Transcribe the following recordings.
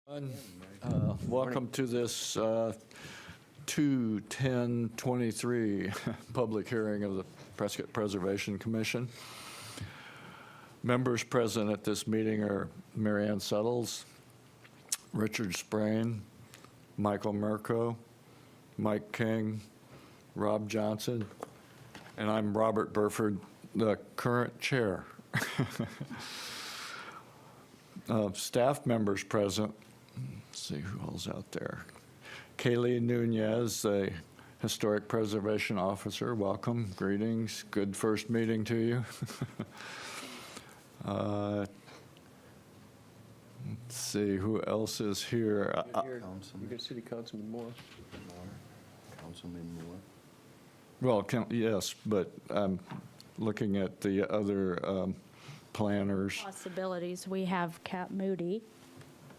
Welcome to this 2/10/23 public hearing of the Prescott Preservation Commission. Members present at this meeting are Marianne Suttles, Richard Sprain, Michael Mirko, Mike King, Rob Johnson, and I'm Robert Burford, the current chair. Staff members present. Let's see who all's out there. Kaylee Nunez, the Historic Preservation Officer. Welcome, greetings. Good first meeting to you. Let's see who else is here. You got City Councilman Moore. Councilman Moore. Well, yes, but I'm looking at the other planners. Possibilities. We have Kat Moody,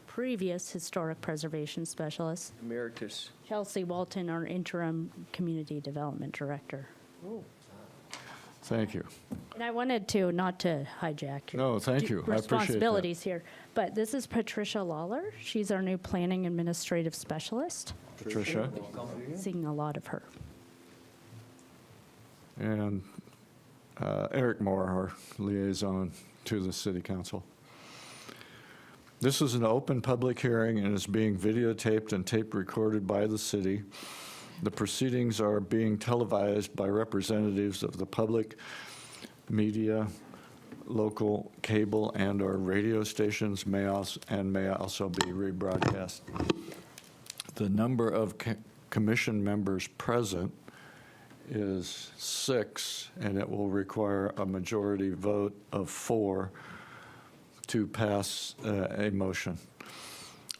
previous Historic Preservation Specialist. Emeritus. Chelsea Walton, our interim Community Development Director. Thank you. And I wanted to, not to hijack your No, thank you. I appreciate that. responsibilities here, but this is Patricia Lawler. She's our new Planning Administrative Specialist. Patricia. Seeing a lot of her. And Eric Moore, our liaison to the City Council. This is an open public hearing and is being videotaped and tape recorded by the city. The proceedings are being televised by representatives of the public, media, local cable, and/or radio stations may also be rebroadcast. The number of commission members present is 6, and it will require a majority vote of 4 to pass a motion.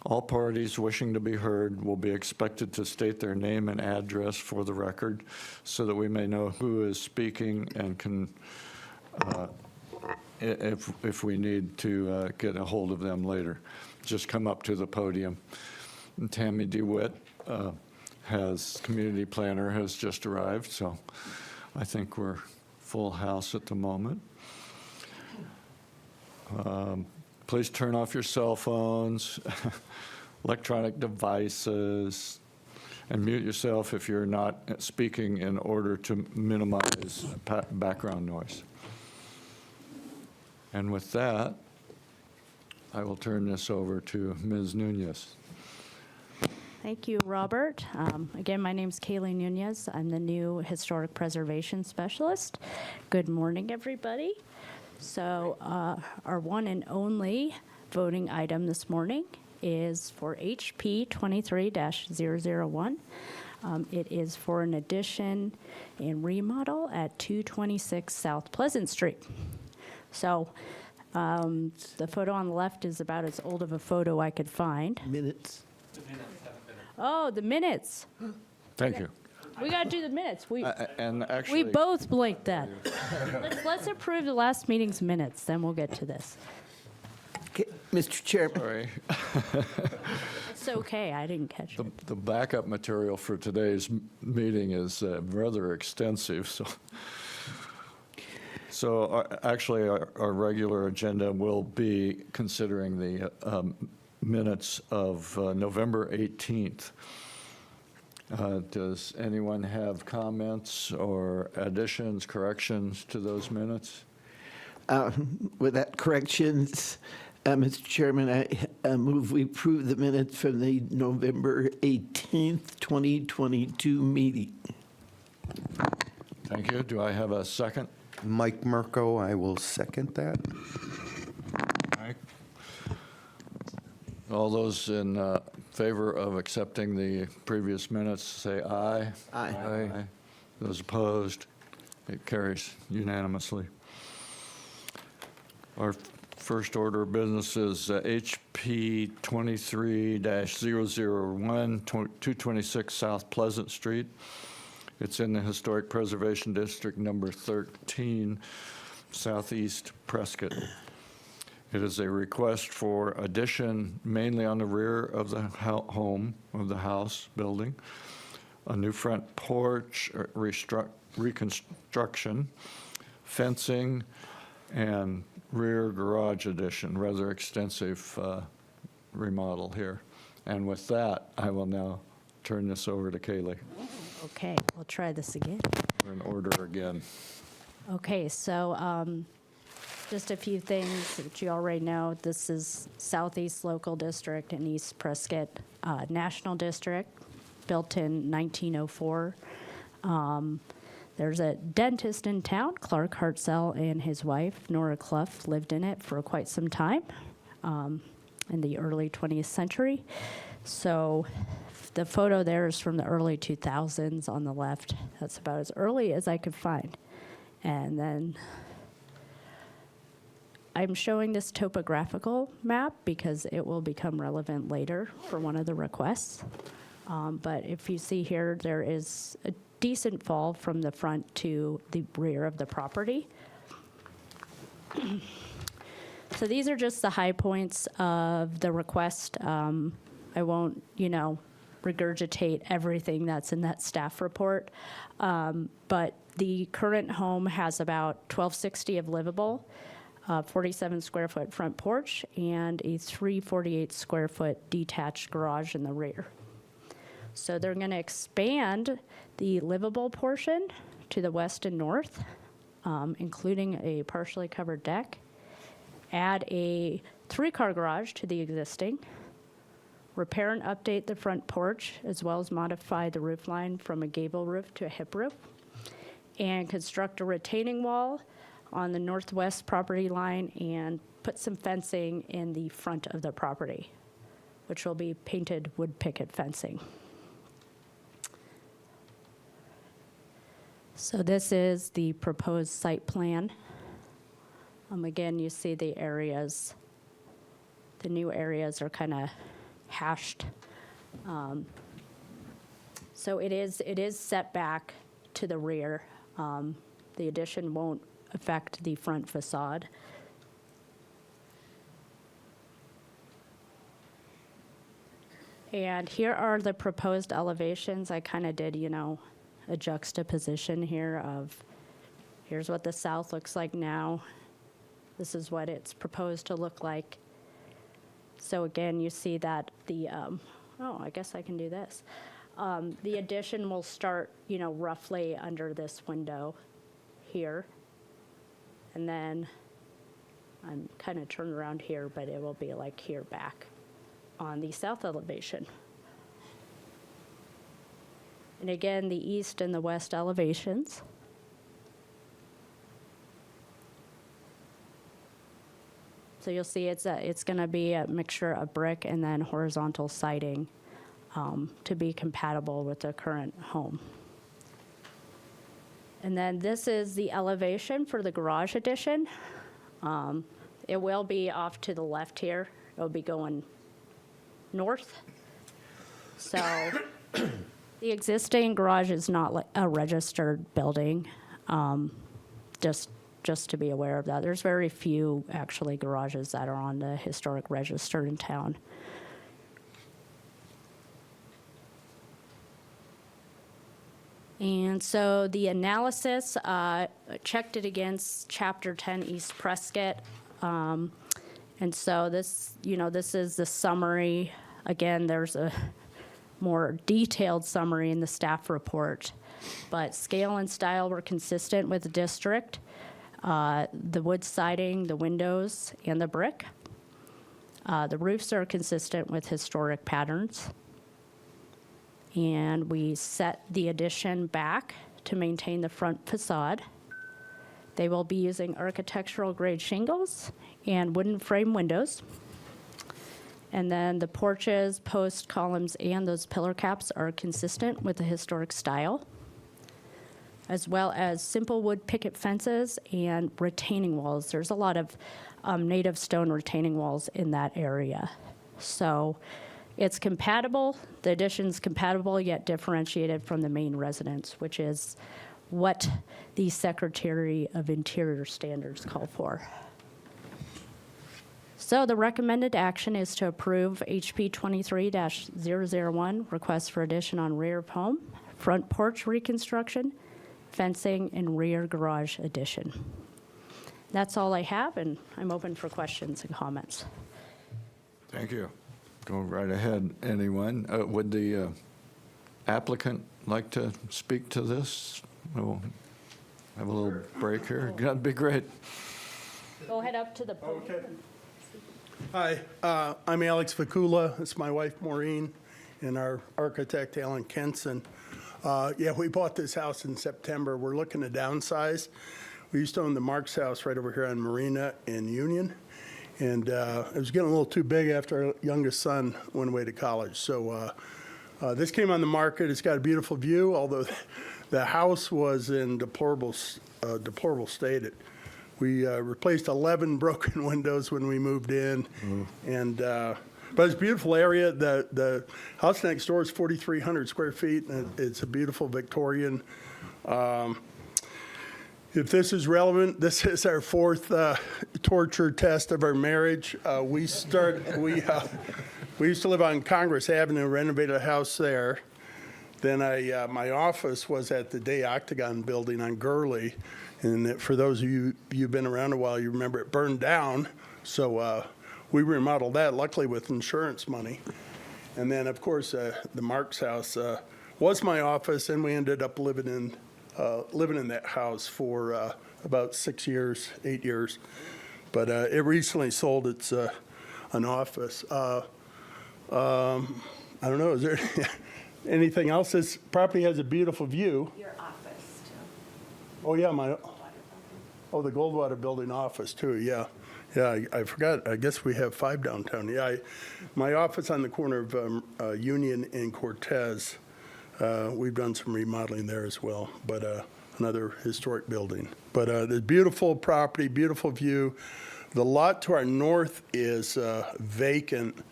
All parties wishing to be heard will be expected to state their name and address for the record so that we may know who is speaking and can, if we need to get a hold of them later, just come up to the podium. And Tammy DeWitt, community planner, has just arrived, so I think we're full house at the moment. Please turn off your cell phones, electronic devices, and mute yourself if you're not speaking in order to minimize background noise. And with that, I will turn this over to Ms. Nunez. Thank you, Robert. Again, my name's Kaylee Nunez. I'm the new Historic Preservation Specialist. Good morning, everybody. So our one and only voting item this morning is for HP 23-001. It is for an addition and remodel at 226 South Pleasant Street. So the photo on the left is about as old of a photo I could find. Minutes. Oh, the minutes. Thank you. We got to do the minutes. And We actually, both blinked that. Let's approve the last meeting's minutes, then we'll get to this. Okay, Mr. Chairman, sorry, It's okay, I didn't catch it. the backup material for today's meeting is rather extensive, so actually our regular agenda will be considering the minutes of November 18th. Does anyone have comments or additions, corrections to those minutes? without corrections, Mr. Chairman, I move we approve the minutes from the November 18th, 2022 meeting. Thank you. Do I have a second? Mike Mirko, I will second that. Mike? All those in favor of accepting the previous minutes, say aye. Aye. Aye. Those opposed? It carries unanimously. Our first order of business is HP 23-001, 226 South Pleasant Street. It's in the Historic Preservation District number 13, Southeast Prescott. It is a request for addition mainly on the rear of the home, of the house building, a new front porch, reconstruction, fencing, and rear garage addition, rather extensive remodel here. And with that, I will now turn this over to Kaylee. Okay, we'll try this again. We're in order again. Okay, so just a few things that you already know. This is Southeast Local District and East Prescott National District, built in 1904. There's a dentist in town, Clark Hartzell, and his wife, Nora Clough, lived in it for quite some time in the early 20th century. So the photo there is from the early 2000s on the left. That's about as early as I could find. And then I'm showing this topographical map because it will become relevant later for one of the requests. But if you see here, there is a decent fall from the front to the rear of the property. So these are just the high points of the request. I won't, regurgitate everything that's in that staff report. But the current home has about 1,260 of livable, 47 square foot front porch, and a 348 square foot detached garage in the rear. So they're going to expand the livable portion to the west and north, including a partially covered deck, add a 3-car garage to the existing, repair and update the front porch, as well as modify the roof line from a gable roof to a hip roof, and construct a retaining wall on the northwest property line and put some fencing in the front of the property, which will be painted wood picket fencing. So this is the proposed site plan. Again, you see the areas, the new areas are kind of hashed. So it is set back to the rear. The addition won't affect the front facade. And here are the proposed elevations. I kind of did, a juxtaposition here of here's what the south looks like now. This is what it's proposed to look like. So again, you see that the, I guess I can do this. The addition will start, roughly under this window here. And then I'm kind of turned around here, but it will be like here back on the south elevation. And again, the east and the west elevations. So you'll see it's going to be a mixture of brick and then horizontal siding to be compatible with the current home. And then this is the elevation for the garage addition. It will be off to the left here. It'll be going north. So the existing garage is not like a registered building, just to be aware of that. There's very few, actually, garages that are on the historic register in town. And so the analysis checked it against Chapter 10 East Prescott. And so this, this is the summary. Again, there's a more detailed summary in the staff report, but scale and style were consistent with the district. The wood siding, the windows, and the brick. The roofs are consistent with historic patterns. And we set the addition back to maintain the front facade. They will be using architectural grade shingles and wooden frame windows. And then the porches, post columns, and those pillar caps are consistent with the historic style, as well as simple wood picket fences and retaining walls. There's a lot of native stone retaining walls in that area. So it's compatible, the addition's compatible yet differentiated from the main residence, which is what the Secretary of Interior standards call for. So the recommended action is to approve HP 23-001, request for addition on rear of home, front porch reconstruction, fencing, and rear garage addition. That's all I have, and I'm open for questions and comments. Thank you. Go right ahead, anyone. Would the applicant like to speak to this? We'll have a little break here. That'd be great. Go ahead up to the podium. Hi, I'm Alex Vakula. It's my wife Maureen and our architect Alan Kenson. Yeah, we bought this house in September. We're looking to downsize. We used to own the Marks house right over here on Marina in Union. And it was getting a little too big after our youngest son went away to college. So this came on the market. It's got a beautiful view, although the house was in deplorable state. We replaced 11 broken windows when we moved in, and but it's a beautiful area. The house next door is 4,300 square feet, and it's a beautiful Victorian. If this is relevant, this is our fourth torture test of our marriage. We used to live on Congress Avenue, renovated a house there. Then my office was at the Day Octagon building on Gurley. And for those of you've been around a while, you remember it burned down. So we remodeled that, luckily with insurance money. And then, of course, the Marks house was my office, and we ended up living in that house for about 8 years. But it recently sold its an office. I don't know, is there anything else? This property has a beautiful view. Your office, too. Oh, yeah, the Goldwater Building office, too, yeah. Yeah, I forgot, I guess we have 5 downtown. Yeah, my office on the corner of Union and Cortez, we've done some remodeling there as well, but another historic building. But the beautiful property, beautiful view. The lot to our north is vacant,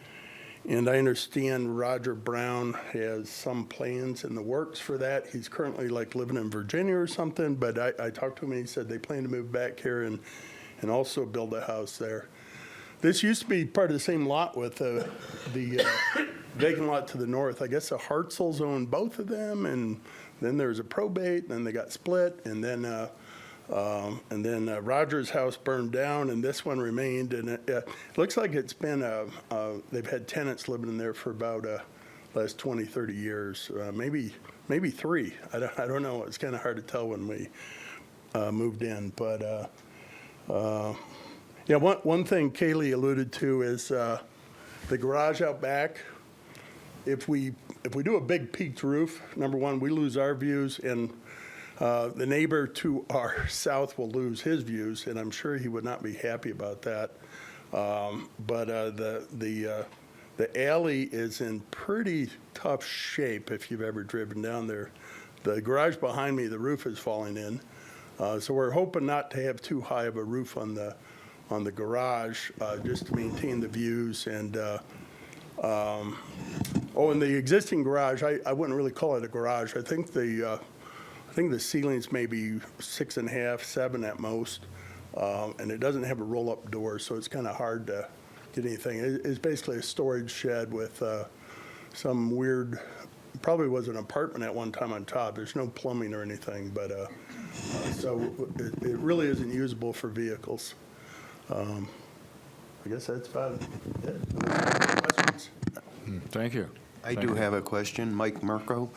and I understand Roger Brown has some plans in the works for that. He's currently living in Virginia or something, but I talked to him and he said they plan to move back here and also build a house there. This used to be part of the same lot with the vacant lot to the north. I guess the Hartzels owned both of them, and then there was a probate, and then they got split, and then Roger's house burned down, and this one remained. And it looks like it's been they've had tenants living in there for about last 20, 30 years, maybe 3. I don't know. It's kind of hard to tell when we moved in, but. Yeah, one thing Kaylee alluded to is the garage out back. If we do a big peaked roof, number one, we lose our views, and the neighbor to our south will lose his views, and I'm sure he would not be happy about that. But the alley is in pretty tough shape if you've ever driven down there. The garage behind me, the roof is falling in. So we're hoping not to have too high of a roof on the garage, just to maintain the views. And and the existing garage, I wouldn't really call it a garage. I think the ceiling's maybe 6.5, 7 at most, and it doesn't have a roll-up door, so it's kind of hard to get anything. It's basically a storage shed with some weird. Probably was an apartment at one time on top. There's no plumbing or anything, but so it really isn't usable for vehicles. I guess that's about it. Questions? Thank you. I do have a question, Mike Mirko.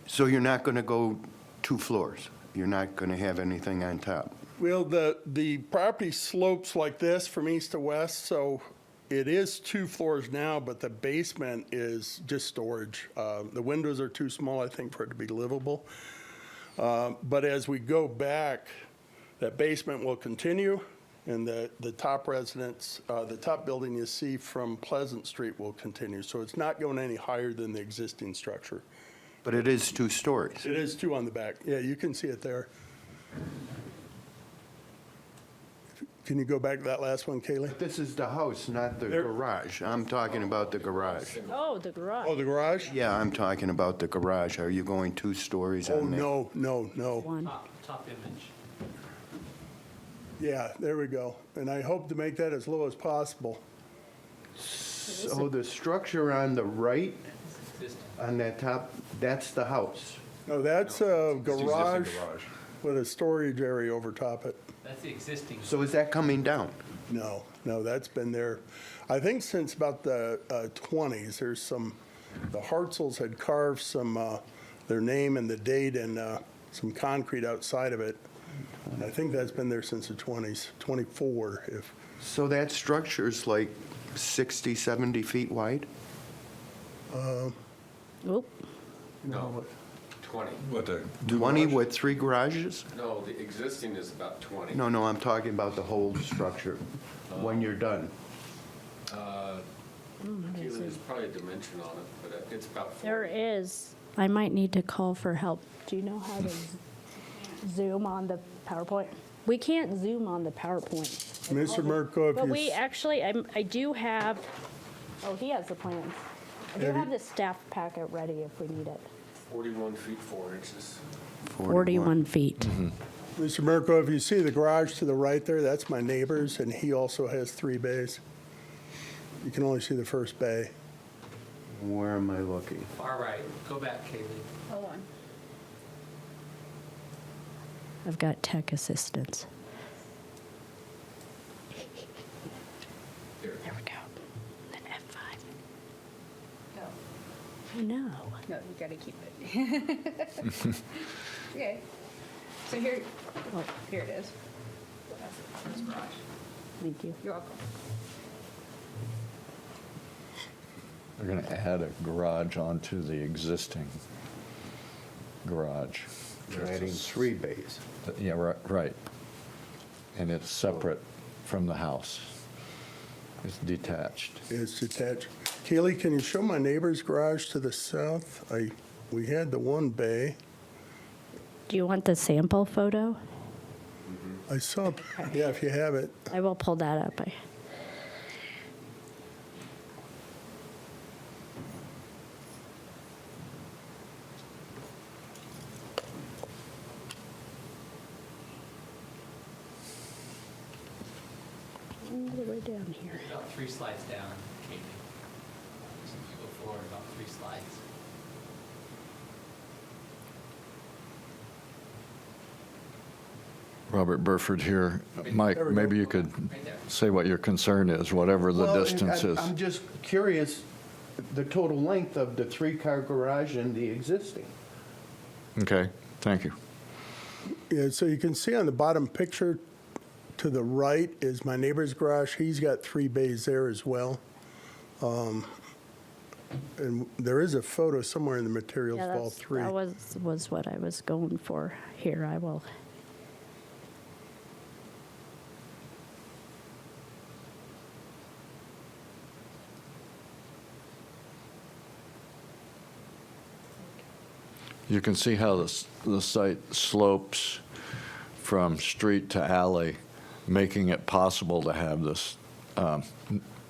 So you're not going to go 2 floors? You're not going to have anything on top? Well, the property slopes like this from east to west, so it is 2 floors now, but the basement is just storage. The windows are too small, I think, for it to be livable. But as we go back, that basement will continue, and the top residence, the top building you see from Pleasant Street will continue. So it's not going any higher than the existing structure. But it is 2 stories. It is 2 on the back. Yeah, you can see it there. Can you go back to that last one, Kaylee? This is the house, not the There- garage. I'm talking about the garage. Oh, the garage. Oh, the garage? Yeah, I'm talking about the garage. Are you going 2 stories Oh, on that? no. One. Top image. Yeah, there we go. And I hope to make that as low as possible. So the structure on the right, on that top, that's the house? No, that's a garage with a storage area over top it. That's the existing. So is that coming down? No, that's been there, I think since about the 20s. There's some, the Hartzels had carved some, their name and the date and some concrete outside of it. And I think that's been there since the 20s, 24 if. So that structure's like 60, 70 feet wide? Oop, No, 20. What, the 20 with 3 garages? No, the existing is about 20. No, I'm talking about the whole structure when you're done. There's probably a dimension on it, but it's about 40. there is. I might need to call for help. Do you know how to zoom on the PowerPoint? We can't zoom on the PowerPoint. Mr. Murko, if But you. we actually, I do have, oh, he has the plans. I do Have you- have the staff packet ready if we need it. 41 feet 4 inches. 41 feet. Mr. Murko, if you see the garage to the right there, that's my neighbor's, and he also has 3 bays. You can only see the first bay. Where am I looking? Far right. Go back, Kaylee. Hold on. I've got tech assistance. There we go. Then F5. No, Oh, no. no, you gotta keep it. Okay. So here, Oh, here it is. That's the garage. thank you. You're welcome. They're going to add a garage onto the existing garage. You're adding 3 bays. Yeah, right. And it's separate from the house. It's detached. It's detached. Kaylee, can you show my neighbor's garage to the south? We had the 1 bay. Do you want the sample photo? I saw, yeah, if you have it. I will pull that up. All the way down here. About 3 slides down, Kaylee. Just if you go forward about 3 slides. Robert Burford here. Mike, There we go. maybe you could Right there. say what your concern is, whatever the Well, distance is. I'm just curious, the total length of the 3-car garage and the existing. Okay, thank you. Yeah, so you can see on the bottom picture to the right is my neighbor's garage. He's got 3 bays there as well. And there is a photo somewhere in the materials Yeah, of all 3. that was what I was going for. Here, I will. You can see how the site slopes from street to alley, making it possible to have this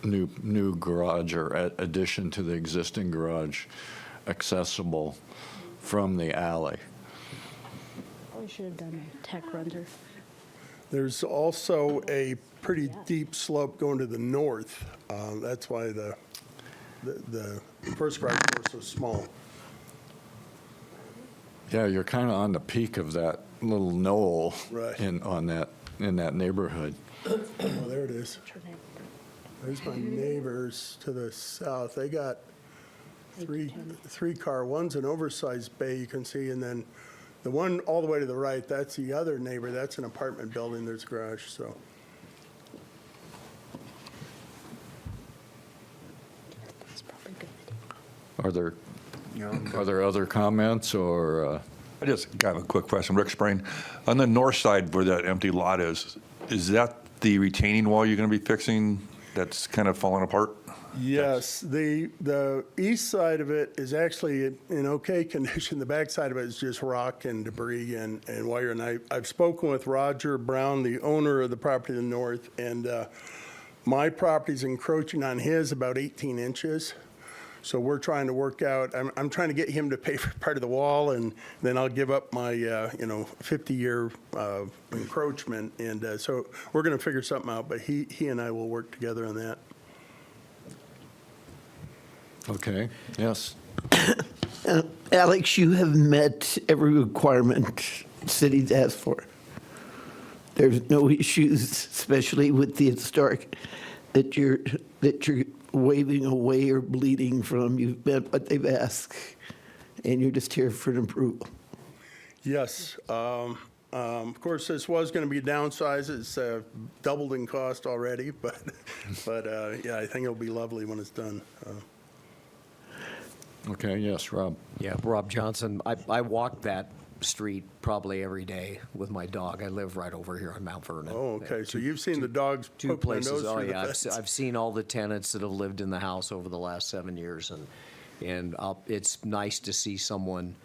new garage or addition to the existing garage accessible from the alley. Probably should have done a tech render. There's also a pretty deep slope going to the north. That's why the first garage was so small. Yeah, you're kind of on the peak of that little knoll Right. in that neighborhood. Oh, there it is. There's my neighbors to the south. They got three car. One's an oversized bay, you can see, and then the one all the way to the right, that's the other neighbor. That's an apartment building. There's a garage, so. That's probably good. Are there other comments or? I just got a quick question. Rick Sprain, on the north side where that empty lot is that the retaining wall you're going to be fixing that's kind of falling apart? Yes, the east side of it is actually in okay condition. The back side of it is just rock and debris and wire. And I've spoken with Roger Brown, the owner of the property to the north, and my property's encroaching on his about 18 inches. So we're trying to work out, I'm trying to get him to pay for part of the wall, and then I'll give up my, 50-year encroachment. And so we're going to figure something out, but he and I will work together on that. Okay, yes. Alex, you have met every requirement city's asked for. there's no issues, especially with the historic, that you're waving away or bleeding from. You've met what they've asked, and you're just here for an approval. Yes. Of course, this was going to be downsized. It's doubled in cost already, but yeah, I think it'll be lovely when it's done. Okay, yes, Rob. Yeah, Rob Johnson. I walk that street probably every day with my dog. I live right over here on Mount Vernon. Oh, okay. So you've seen the dogs Two poke their places. nose Oh, through the yeah. fence. I've seen all the tenants that have lived in the house over the last 7 years, and it's nice to see someone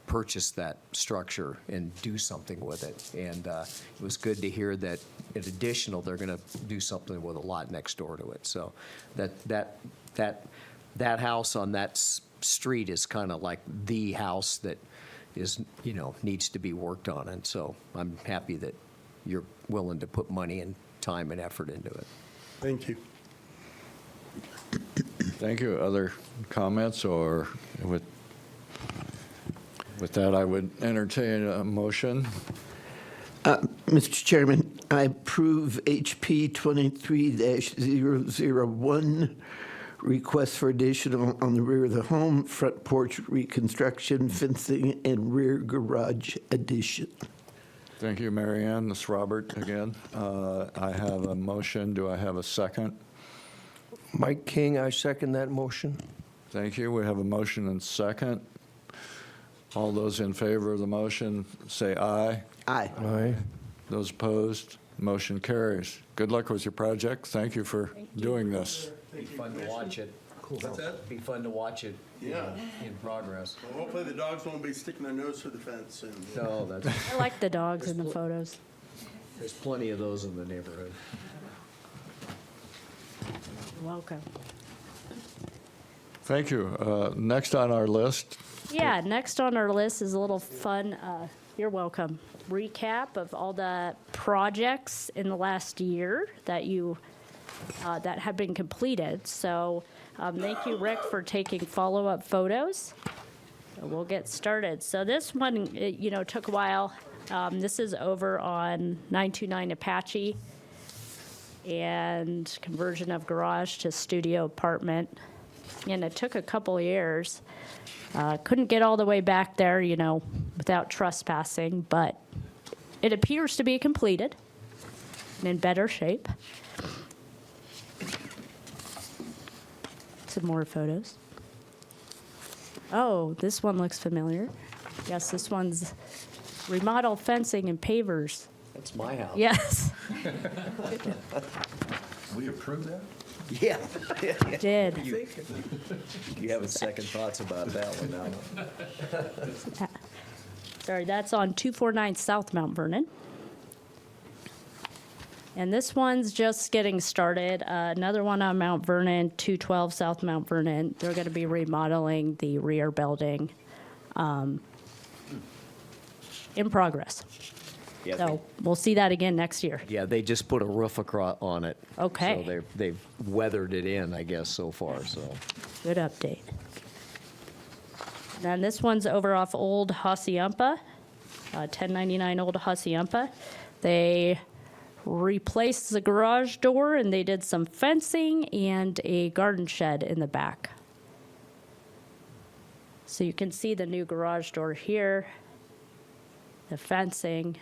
purchase that structure and do something with it. And it was good to hear that, in additional, they're going to do something with a lot next door to it. So that house on that street is kind of like the house that is, needs to be worked on. And so I'm happy that you're willing to put money and time and effort into it. Thank you. Thank you. Other comments, or with that, I would entertain a motion. Mr. Chairman, I approve HP 23-001, request for additional on the rear of the home, front porch reconstruction, fencing, and rear garage addition. Thank you, Mary Ann. This is Robert again. I have a motion. Do I have a second? Mike King, I second that motion. Thank you. We have a motion and second. All those in favor of the motion, say aye. Aye. Aye. Those opposed, motion carries. Good luck with your project. Thank you for doing this. Be fun to watch it. Cool. What's that? Be fun to watch it. Yeah. In progress. Well, hopefully the dogs won't be sticking their nose through the fence. And No, that's, I like the dogs in the photos. there's plenty of those in the neighborhood. You're welcome. Thank you. Next on our list, Yeah, next on our list is a little fun, you're welcome, recap of all the projects in the last year that that have been completed. So thank you, Rick, for taking follow-up photos. So we'll get started. So this one, took a while. This is over on 929 Apache and conversion of garage to studio apartment. And it took a couple of years. Couldn't get all the way back there, without trespassing, but it appears to be completed and in better shape. Some more photos. Oh, this one looks familiar. Yes, this one's remodel fencing and pavers. That's my house. Yes, We approve that? Yeah. did. You having second thoughts about that one now? Sorry, that's on 249 South Mount Vernon. And this one's just getting started. Another one on Mount Vernon, 212 South Mount Vernon. They're going to be remodeling the rear building. In progress. Yeah, So we'll see that again next year. Yeah, they just put a roof on it. Okay. So they've weathered it in, I guess, so far, so. Good update. Then this one's over off Old Hacienda, 1099 Old Hacienda. They replaced the garage door and they did some fencing and a garden shed in the back. So you can see the new garage door here, the fencing,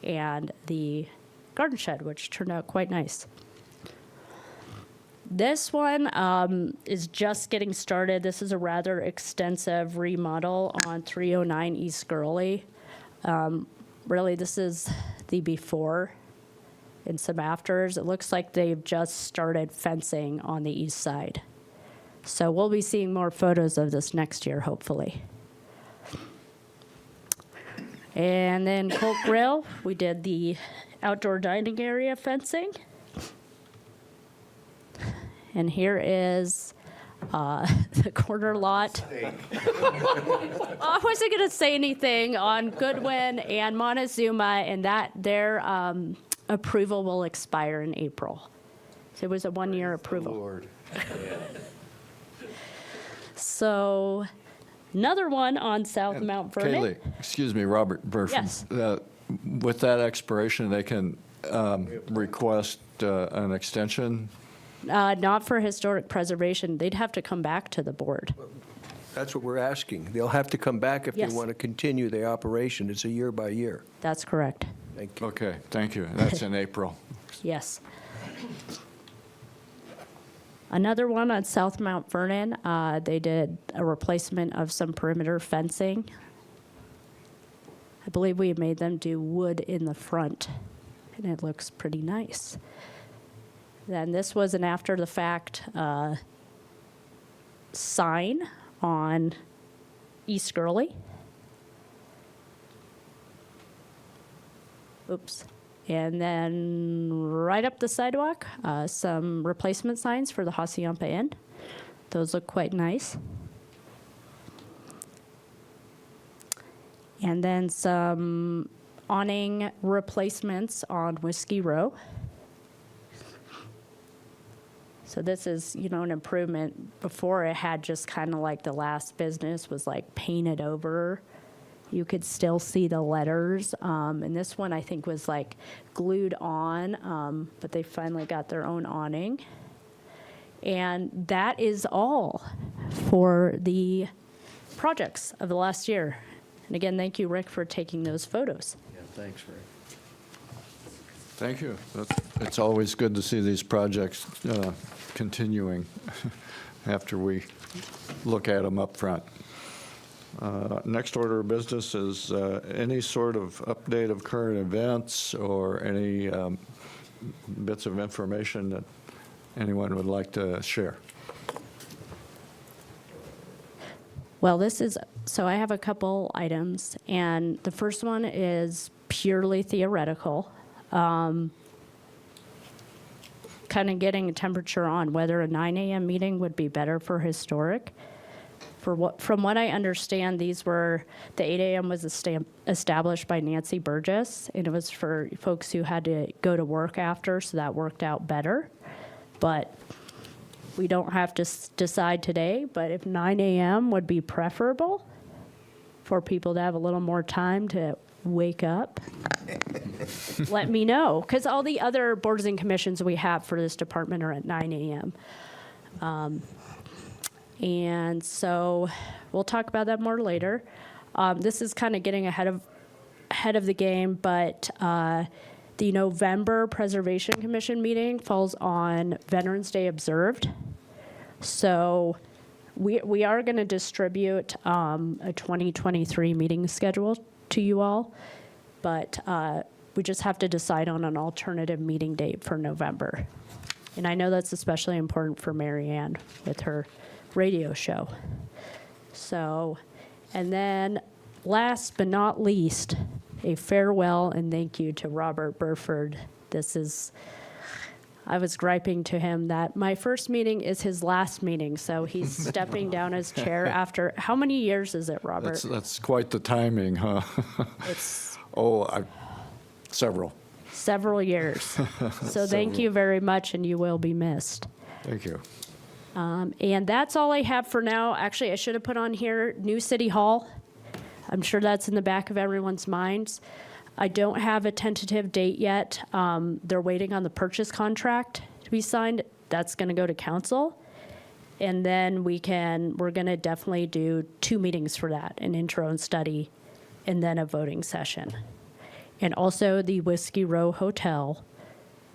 and the garden shed, which turned out quite nice. This one is just getting started. This is a rather extensive remodel on 309 East Gurley. Really, this is the before and some afters. It looks like they've just started fencing on the east side. So we'll be seeing more photos of this next year, hopefully. And then Colt Grill, we did the outdoor dining area fencing. And here is the corner lot. I wasn't going to say anything on Goodwin and Montezuma, and that their approval will expire in April. So it was a one-year approval. Lord. So another one on South Mount Vernon. Kaylee, excuse me, Robert Burford. Yes. with that expiration, they can request an extension? Not for historic preservation. They'd have to come back to the board. That's what we're asking. They'll have to come back if they Yes. want to continue the operation. It's a year by year. That's correct. Thank you. Okay, thank you. That's in April. Yes. Another one on South Mount Vernon, they did a replacement of some perimeter fencing. I believe we made them do wood in the front, and it looks pretty nice. Then this was an after-the-fact sign on East Gurley. Oops. And then right up the sidewalk, some replacement signs for the Hacienda Inn. Those look quite nice. And then some awning replacements on Whiskey Row. So this is, you know, an improvement. Before it had just kind of like the last business was like painted over. You could still see the letters. And this one I think was like glued on, but they finally got their own awning. And that is all for the projects of the last year. And again, thank you, Rick, for taking those photos. Yeah, thanks, Rick. Thank you. It's always good to see these projects continuing after we look at them up front. Next order of business is any sort of update of current events or any bits of information that anyone would like to share. Well, so I have a couple items, and the first one is purely theoretical. Kind of getting a temperature on whether a 9 a.m. meeting would be better for historic. From what I understand, the 8 a.m. was established by Nancy Burgess, and it was for folks who had to go to work after, so that worked out better. But we don't have to decide today, but if 9 a.m. would be preferable for people to have a little more time to wake up, let me know. Because all the other boards and commissions we have for this department are at 9 a.m. And so we'll talk about that more later. This is kind of getting ahead of the game, but the November Preservation Commission meeting falls on Veterans Day observed. So we are going to distribute a 2023 meeting schedule to you all, but we just have to decide on an alternative meeting date for November. And I know that's especially important for Mary Ann with her radio show. So, and then last but not least, a farewell and thank you to Robert Burford. I was griping to him that my first meeting is his last meeting, so he's stepping down his chair after, how many years is it, Robert? That's quite the timing, huh? It's Several. several years. So thank you very much, and you will be missed. Thank you. And that's all I have for now. Actually, I should have put on here new City Hall. I'm sure that's in the back of everyone's minds. I don't have a tentative date yet. They're waiting on the purchase contract to be signed. That's going to go to council. And then we're going to definitely do 2 meetings for that, an intro and study, and then a voting session. And also the Whiskey Row Hotel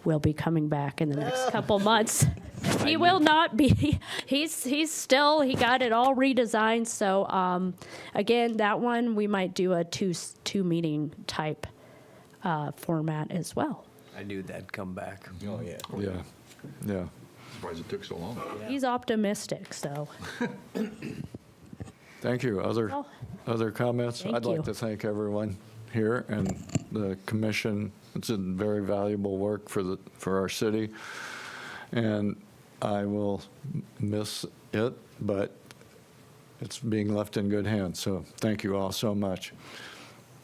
will be coming back in the next couple months. He will not be. He got it all redesigned. So again, that one we might do a two meeting type format as well. I knew that'd come back. Oh, yeah. Yeah. Surprised it took so long. He's optimistic, so. Thank you. Other comments? Thank I'd like you. to thank everyone here and the commission. It's a very valuable work for our city, and I will miss it, but it's being left in good hands. So thank you all so much.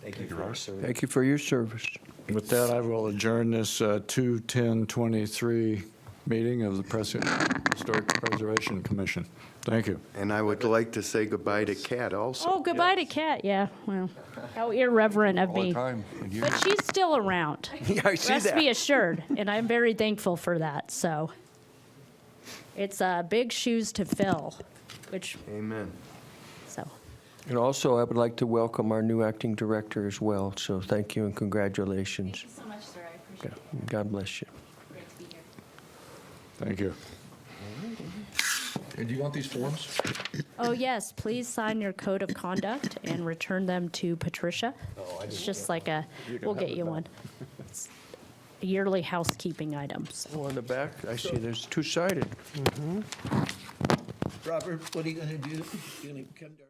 Thank you for your service. Thank you for your service. With that, I will adjourn this 2/10/23 meeting of the Prescott Historic Preservation Commission. Thank you. And I would like to say goodbye to Kat also. Oh, goodbye to Kat. Yeah, well, how irreverent of All the me. time. And you- But she's still around. Yeah, I see Rest that. be assured, and I'm very thankful for that. So it's big shoes to fill, which, Amen. so. And also, I would like to welcome our new acting director as well, so thank you and congratulations. Thank you so much, sir. I appreciate it. God bless you. Great to be here. Thank you. And do you want these forms? Oh, yes, please sign your code of conduct and return them to Patricia. It's just like we'll get you one. It's a yearly housekeeping items. Oh, on the back, I see there's two-sided. Robert, what are you going to do? You going to come to our